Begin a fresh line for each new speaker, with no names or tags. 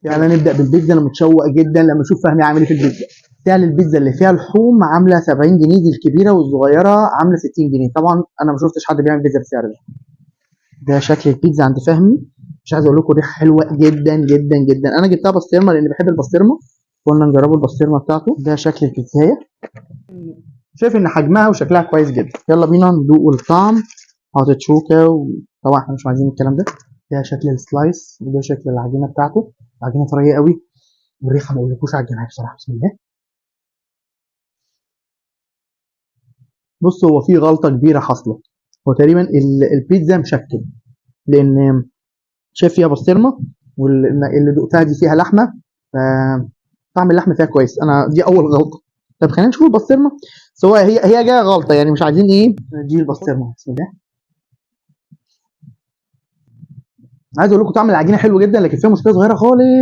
يلا نبدا بالبيتزا. انا متشوق جدا لما اشوف فهمي عامل ايه في البيتزا. سعر البيتزا اللي فيها لحوم عامله 70 جنيه، دي الكبيره، والصغيره عامله 60 جنيه. طبعا انا ما شفتش حد بيعمل بيتزا بالسعر ده. ده شكل البيتزا عند فهمي. مش عايز اقول لكم ريحه حلوه جدا جدا جدا. انا جبتها بسطرمه لان بحب البسطرمه، قلنا نجربوا البسطرمه بتاعته. ده شكل البيتزايه. شايف ان حجمها وشكلها كويس جدا. يلا بينا ندوق الطعم. حاطط شوكه، وطبعا احنا مش عايزين الكلام ده. ده شكل السلايس، وده شكل العجينه بتاعته. العجينه طريه قوي، والريحه ما اقولكوش على الجمال بصراحه. بسم الله. بص، هو في غلطه كبيره حاصله. هو تقريبا البيتزا مشكل، لان شايف فيها بسطرمه، واللي دقتها دي فيها لحمه. طعم اللحمه فيها كويس. انا دي اول غلطه. طب خلينا نشوف البسطرمه. سواء هي جايه غلطه، يعني مش عايزين ايه. دي البسطرمه. بسم الله. عايز اقول لكم طعم العجينه حلو جدا، لكن فيها مشكله صغيره خالص.